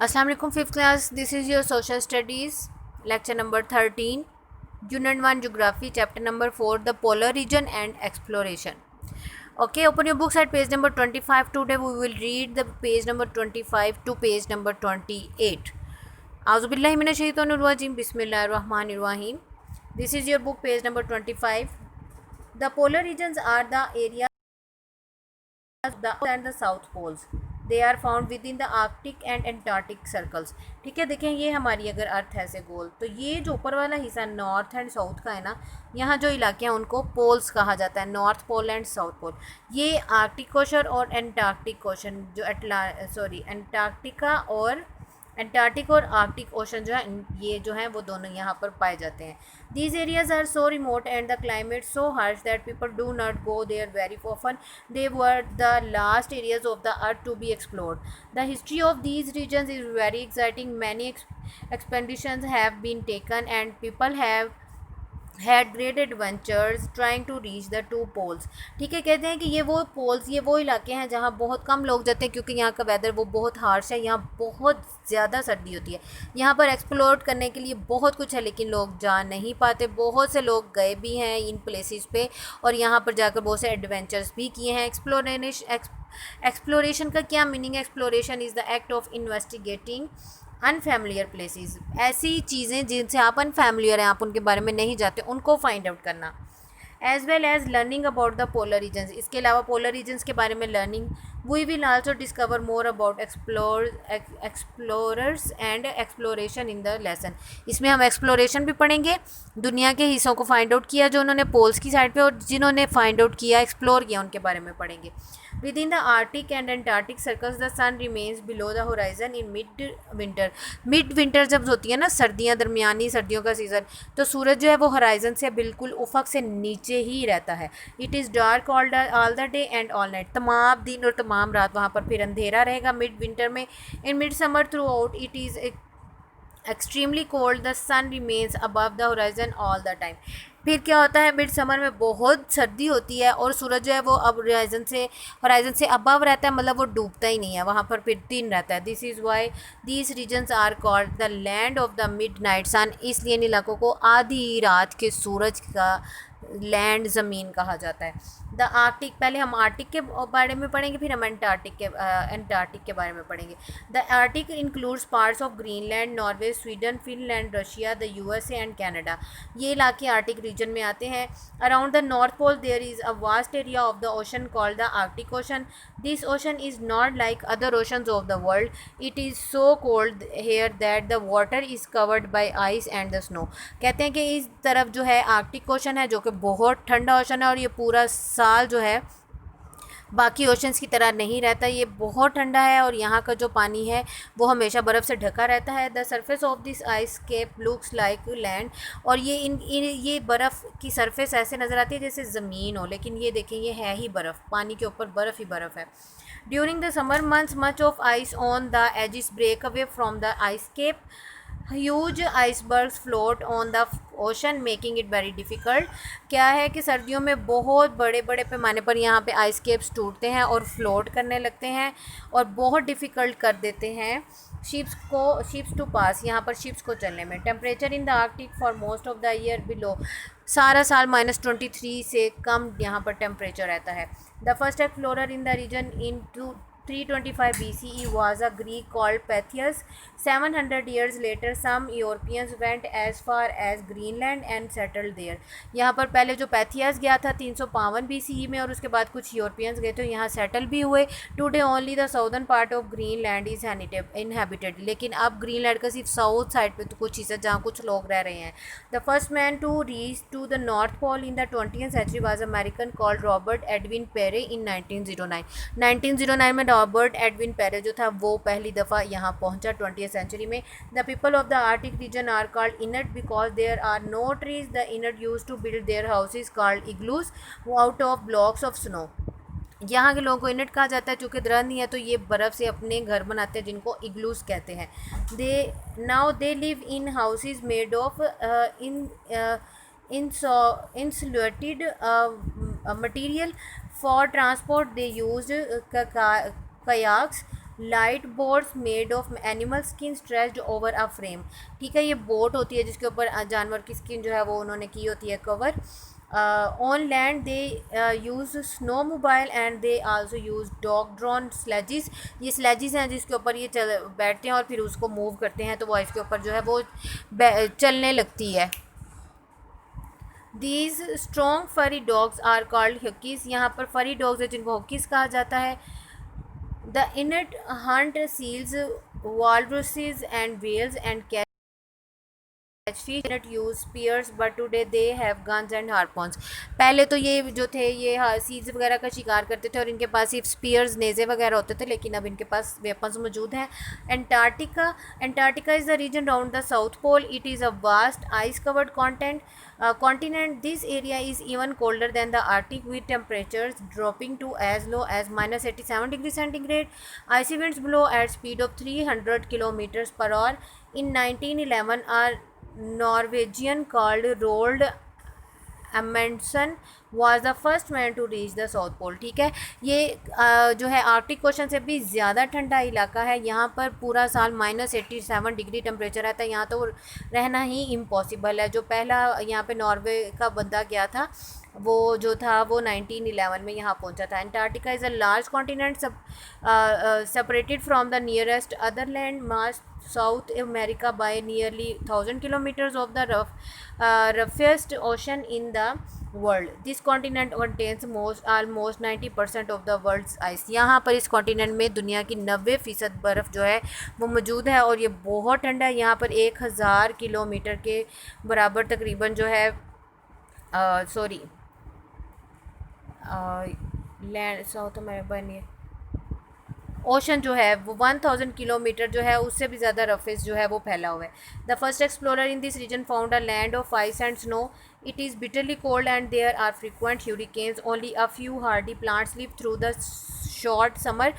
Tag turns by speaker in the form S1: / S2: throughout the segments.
S1: अस्सलाम वालेकुम fifth class, this is your social studies lecture number 13, unit 1 geography, chapter number 4, the polar region and exploration. Okay, open your books at page number 25. Today we will read the page number 25 to page number 28. Auzubillahi minash shaitanir rajim, bismillahir rahmanir rahim. This is your book, page number 25. The polar regions are the areas the and the south poles. They are found within the Arctic and Antarctic circles. ठीक है, देखें ये हमारी अगर अर्थ है से गोल, तो ये जो ऊपर वाला हिस्सा नॉर्थ एंड साउथ का है ना, यहाँ जो इलाके हैं उनको पोल्स कहा जाता है, north pole and south pole. ये आर्कटिक ओशन और एंटार्क्टिक ओशन जो एंटार्क्टिका और एंटार्क्टिक और आर्कटिक ओशन जो है ये जो है वो दोनों यहाँ पर पाए जाते हैं. These areas are so remote and the climate so harsh that people do not go there very often. They were the last areas of the earth to be explored. The history of these regions is very exciting. Many expeditions have been taken and people have had great adventures trying to reach the two poles. ठीक है, कहते हैं कि ये वो poles, ये वो इलाके हैं जहाँ बहुत कम लोग जाते हैं क्योंकि यहाँ का वेदर वो बहुत हार्श है, यहाँ बहुत ज़्यादा सर्दी होती है. यहाँ पर एक्सप्लोर करने के लिए बहुत कुछ है लेकिन लोग जा नहीं पाते. बहुत से लोग गए भी हैं इन प्लेसेस पे और यहाँ पर जाकर बहुत से एडवेंचर्स भी किए हैं. एक्सप्लोरेशन का क्या मीनिंग है? Exploration is the act of investigating unfamiliar places. ऐसी चीज़ें जिनसे आप अनफेमिलियर हैं, आप उनके बारे में नहीं जानते, उनको फाइंड आउट करना. As well as learning about the polar regions. इसके अलावा पोलर रीजन्स के बारे में learning. We will also discover more about explorers and exploration in the lesson. इसमें हम एक्सप्लोरेशन भी पढ़ेंगे, दुनिया के हिस्सों को फाइंड आउट किया जो उन्होंने पोल्स की साइड पे और जिन्होंने फाइंड आउट किया, एक्सप्लोर किया, उनके बारे में पढ़ेंगे. Within the Arctic and Antarctic circles the sun remains below the horizon in mid winter. Mid winter जब होती है ना, सर्दियाँ, दरमियानी सर्दियों का सीज़न, तो सूरज जो है वो होराइजन से बिल्कुल उफक से नीचे ही रहता है. It is dark all the day and all night. तमाम दिन और तमाम रात वहाँ पर फिर अंधेरा रहेगा मिड विंटर में. In mid summer throughout it is extremely cold. The sun remains above the horizon all the time. फिर क्या होता है, मिड समर में बहुत सर्दी होती है और सूरज जो है वो अब होराइजन से अबव रहता है, मतलब वो डूबता ही नहीं है, वहाँ पर फिर दिन रहता है. This is why these regions are called the land of the mid night sun. इसलिए इन इलाकों को आधी रात के सूरज का लैंड, ज़मीन कहा जाता है. द आर्कटिक, पहले हम आर्टिक के बारे में पढ़ेंगे, फिर हम एंटार्क्टिक के बारे में पढ़ेंगे. The Arctic includes parts of Greenland, Norway, Sweden, Finland, Russia, the USA and Canada. ये इलाके आर्टिक रीजन में आते हैं. Around the north pole there is a vast area of the ocean called the Arctic Ocean. This ocean is not like other oceans of the world. It is so cold here that the water is covered by ice and the snow. कहते हैं कि इस तरफ जो है Arctic ocean है जो कि बहुत ठंडा ओशन है और ये पूरा साल जो है बाकी ओशंस की तरह नहीं रहता, ये बहुत ठंडा है और यहाँ का जो पानी है वो हमेशा बर्फ़ से ढका रहता है. The surface of this ice cap looks like land. और ये बर्फ़ की सरफेस ऐसे नज़र आती है जैसे ज़मीन हो, लेकिन ये देखें ये है ही बर्फ़, पानी के ऊपर बर्फ़ ही बर्फ़ है. During the summer months much of ice on the edges break away from the ice cap. Huge icebergs float on the ocean making it very difficult. क्या है कि सर्दियों में बहुत बड़े बड़े पैमाने पर यहाँ पे आइस केप्स टूटते हैं और फ्लोट करने लगते हैं और बहुत डिफ़िकल्ट कर देते हैं शिप्स टू पास, यहाँ पर शिप्स को चलने में. Temperature in the Arctic for most of the year below. सारा साल -23 से कम यहाँ पर टेम्परेचर रहता है. The first explorer in the region in 325 BCE was a Greek called Pytheas. 700 years later, some Europeans went as far as Greenland and settled there. यहाँ पर पहले जो पैथियास गया था 352 BCE में और उसके बाद कुछ यूरोपियंस गए तो यहाँ सेटल भी हुए. Today only the southern part of Greenland is inhabited. लेकिन अब ग्रीनलैंड का सिर्फ साउथ साइड पे तो कुछ हिस्सा जहाँ कुछ लोग रह रहे हैं. The first man to reach to the north pole in the 20th century was American called Robert Edwin Peary in 1909. 1909 में रॉबर्ट एडविन पेरे जो था वो पहली दफ़ा यहाँ पहुँचा 20th सेंचुरी में. The people of the Arctic region are called Inuit because there are no trees. The Inuit use to build their houses called igloos out of blocks of snow. यहाँ के लोगों को इनट कहा जाता है चूँकि दरख्त नहीं है तो ये बर्फ़ से अपने घर बनाते हैं जिनको इग्लूस कहते हैं. They live in houses made of insulated material. For transport they used kayaks light boats made of animal skin stretched over a frame. ठीक है, ये बोट होती है जिसके ऊपर जानवर की स्किन जो है वो उन्होंने की होती है cover. On land they use snow mobile and they also use dog drawn sledges. ये स्लेजिस हैं जिसके ऊपर ये बैठते हैं और फिर उसको मूव करते हैं तो वो इसके ऊपर जो है वो चलने लगती है। दीज स्ट्रॉन्ग फरी डॉग्स आर कॉल्ड हकीज। यहाँ पर फरी डॉग्स है जिनको हकीज कहा जाता है। The Inuit hunt seals walruses and whales and catch fish that use spears but today they have guns and harpoons। पहले तो ये जो थे ये सील्स वगैरह का शिकार करते थे और इनके पास सिर्फ स्पीयर्स नेज़े वगैरह होते थे, लेकिन अब इनके पास वेपन्स मौजूद हैं। Antarctica is the region round the south pole. It is a vast ice covered continent. This area is even colder than the Arctic with temperatures dropping to as low as -87 degrees centigrade. Icy winds blow at speed of 300 kilometers per hour. In 1911, a Norwegian called Roald Amundsen was the first man to reach the South Pole। ठीक है, ये जो है Arctic question से भी ज़्यादा ठंडा इलाका है। यहाँ पर पूरा साल -87 डिग्री टेम्परेचर रहता है। यहाँ तो रहना ही इम्पॉसिबल है। जो पहला यहाँ पे नॉर्वे का बंदा गया था वो जो था वो 1911 में यहाँ पहुँचा था। Antarctica is a large continent separated from the nearest other land mass South America by nearly 1000 kilometers of the roughest ocean in the world. This continent contains almost 90% of the world's ice. यहाँ पर इस continent में दुनिया की 90% बर्फ़ जो है वो मौजूद है और ये बहुत ठंडा है। यहाँ पर 1000 किलोमीटर के बराबर तकरीबन जो है सॉरी लैंड साउथ अमेरिका नहीं ओशन जो है वो 1000 किलोमीटर जो है उससे भी ज़्यादा रफेस जो है वो फैला हुआ है। The first explorer in this region found a land of ice and snow. It is bitterly cold and there are frequent hurricanes. Only a few hardy plants live through the short summer,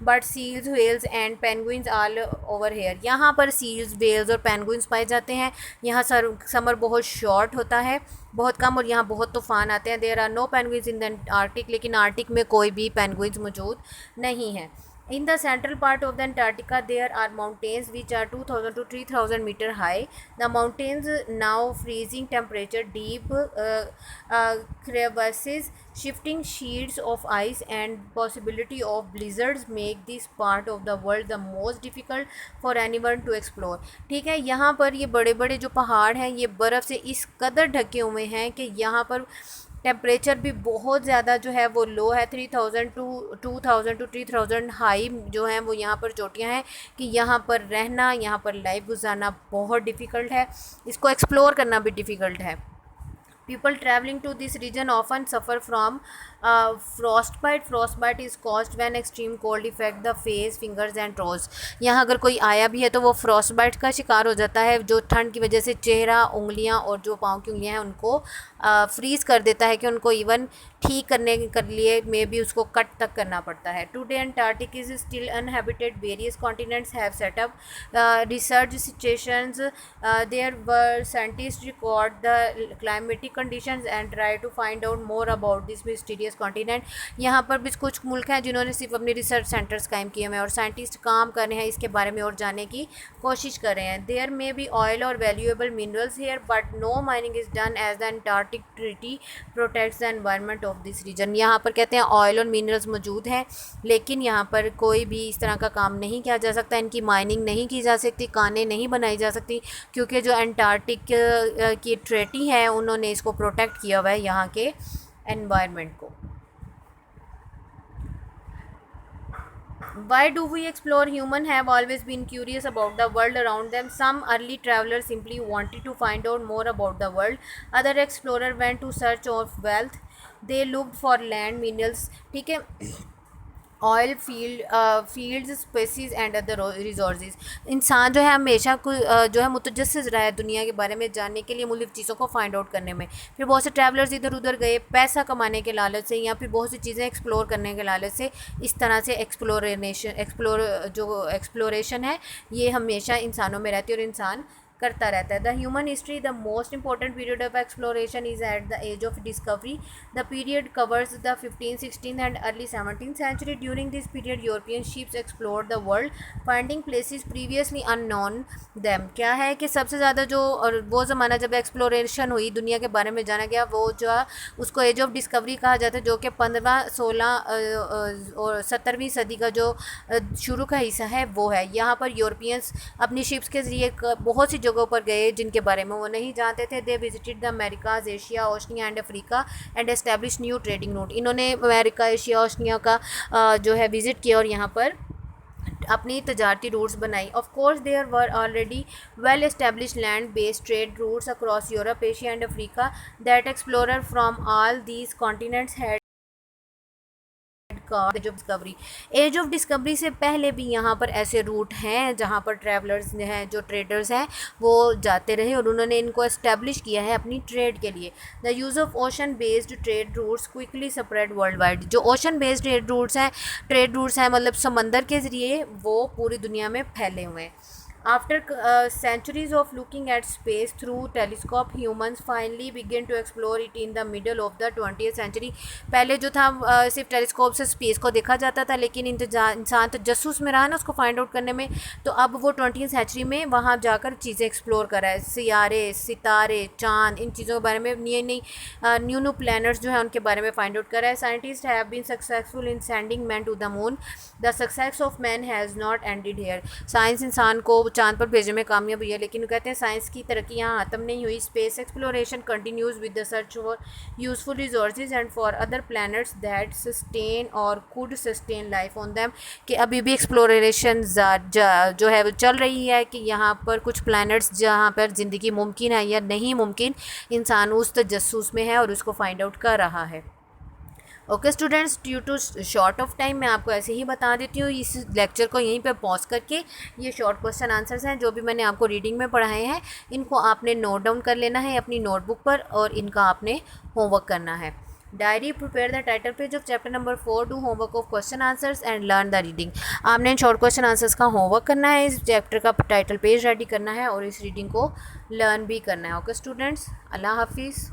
S1: but seals, whales and penguins all over here। यहाँ पर seals, whales और penguins पाए जाते हैं। यहाँ summer बहुत short होता है, बहुत कम, और यहाँ बहुत तूफ़ान आते हैं। There are no penguins in the Arctic। लेकिन आर्टिक में कोई भी penguins मौजूद नहीं है। In the central part of the Antarctica, there are mountains which are 2000 to 3000 meter high. The mountains now freezing temperature, deep crevasses, shifting sheets of ice, and possibility of blizzards make this part of the world the most difficult for anyone to explore। ठीक है, यहाँ पर ये बड़े बड़े जो पहाड़ हैं ये बर्फ़ से इस कदर ढके हुए हैं कि यहाँ पर टेम्परेचर भी बहुत ज़्यादा जो है वो लो है। 3000 टू 2000 टू 3000 हाई जो हैं वो यहाँ पर चोटियाँ हैं कि यहाँ पर रहना, यहाँ पर लाइफ गुजारना बहुत डिफ़िकल्ट है, इसको एक्सप्लोर करना भी डिफ़िकल्ट है। People traveling to this region often suffer from frostbite. Frostbite is caused when extreme cold affect the face, fingers and toes। यहाँ अगर कोई आया भी है तो वो फ्रॉस्टबाइट का शिकार हो जाता है, जो ठंड की वजह से चेहरा, उंगलियाँ और जो पाँव की उंगलियाँ हैं उनको फ्रीज़ कर देता है कि उनको इवन ठीक करने के लिए में भी उसको कट तक करना पड़ता है। Today Antarctic is still uninhabited. Various continents have set up research stations there where scientist record the climatic conditions and try to find out more about this mysterious continent. यहाँ पर भी कुछ मुल्क हैं जिन्होंने सिर्फ अपने रिसर्च सेंटर्स कायम किए हैं और साइंटिस्ट काम कर रहे हैं इसके बारे में और जानने की कोशिश कर रहे हैं। देयर मे बी ऑयल और valuable minerals here but no mining is done as the Antarctic treaty protects the environment of this region. यहाँ पर कहते हैं ऑयल और मिनरल्स मौजूद हैं लेकिन यहाँ पर कोई भी इस तरह का काम नहीं किया जा सकता, इनकी माइनिंग नहीं की जा सकती, कानें नहीं बनाई जा सकती, क्योंकि जो एंटार्क्टिक की ट्रीटी है उन्होंने इसको प्रोटेक्ट किया हुआ है यहाँ के एनवायरनमेंट को। Why do we explore? Humans have always been curious about the world around them. Some early travelers simply wanted to find out more about the world. Other explorers went to search of wealth. They looked for land, minerals, ठीक है, oil fields, species and other resources. इंसान जो है हमेशा जो है मुतजस्सिस रहा है दुनिया के बारे में जानने के लिए, मुख्तलिफ़ चीज़ों को फाइंड आउट करने में। फिर बहुत से ट्रैवलर्स इधर उधर गए पैसा कमाने के लालच से या फिर बहुत सी चीज़ें एक्सप्लोर करने के लालच से। इस तरह से एक्सप्लोरेशन है ये हमेशा इंसानों में रहती है और इंसान करता रहता है। The human history, the most important period of exploration is at the age of discovery. The period covers the 15th 16th and early 17th century. During this period European ships explore the world finding places previously unknown them. क्या है कि सबसे ज़्यादा जो और वो ज़माना जब एक्सप्लोरेशन हुई, दुनिया के बारे में जाना गया, वो जो है उसको एज ऑफ डिस्कवरी कहा जाता है, जो कि 15, 16 और 17वीं सदी का जो शुरू का हिस्सा है वो है। यहाँ पर यूरोपियंस अपनी शिप्स के ज़रिए बहुत सी जगहों पर गए जिनके बारे में वो नहीं जानते थे। They visited the Americas, Asia, Oceania and Africa and establish new trading route. इन्होंने अमेरिका, एशिया, ओशनिया का जो है विज़िट किया और यहाँ पर अपनी तजारती रूट्स बनाई। Of course there were already well establish land based trade routes across Europe, Asia and Africa that explorer from all these continents had age of discovery. Age of discovery से पहले भी यहाँ पर ऐसे रूट हैं जहाँ पर ट्रैवलर्स हैं, जो ट्रेडर्स हैं, वो जाते रहे और उन्होंने इनको एस्टेब्लिश किया है अपनी ट्रेड के लिए। The use of ocean based trade roots quickly spread world wide. जो ओशन बेस्ड ट्रेड रूट्स हैं मतलब समंदर के ज़रिए, वो पूरी दुनिया में फैले हुए हैं। After centuries of looking at space through telescope, humans finally begin to explore it in the middle of the 20th century. पहले जो था सिर्फ टेलीस्कोप से स्पेस को देखा जाता था, लेकिन इंसान तो जसूस में रहा ना उसको फाइंड आउट करने में, तो अब वो 20th सेंचुरी में वहाँ जाकर चीज़ें एक्सप्लोर कर रहा है। सियारे, सितारे, चाँद, इन चीज़ों के बारे में न्यू प्लैनेट्स जो है उनके बारे में फाइंड आउट कर रहा है। Scientists have been successful in sending man to the moon. The success of man has not ended here. Science इंसान को चांद पर भेजने में कामयाब हुई है, लेकिन कहते हैं साइंस की तरक्की यहाँ ख़त्म नहीं हुई। Space exploration continues with the search for useful resources and for other planets that sustain or could sustain life on them. कि अभी भी एक्सप्लोरेशन जो है वो चल रही है कि यहाँ पर कुछ प्लैनेट्स जहाँ पर ज़िंदगी मुमकिन है या नहीं मुमकिन, इंसान उस तजस्सुस में है और उसको फाइंड आउट कर रहा है। Okay students, due to short of time मैं आपको ऐसे ही बता देती हूँ। इस लेक्चर को यहीं पे पॉज करके ये शॉर्ट क्वेश्चन आंसर्स हैं जो भी मैंने आपको रीडिंग में पढ़ाए हैं, इनको आपने नोट डाउन कर लेना है अपनी नोटबुक पर और इनका आपने होमवर्क करना है। Diary, prepare the title page of chapter number 4, do homework of question answers and learn the reading. आपने इन शॉर्ट क्वेश्चन आंसर्स का होमवर्क करना है, इस चैप्टर का टाइटल पेज रेडी करना है और इस रीडिंग को लर्न भी करना है। ओके स्टूडेंट्स, अल्लाह हाफिज़।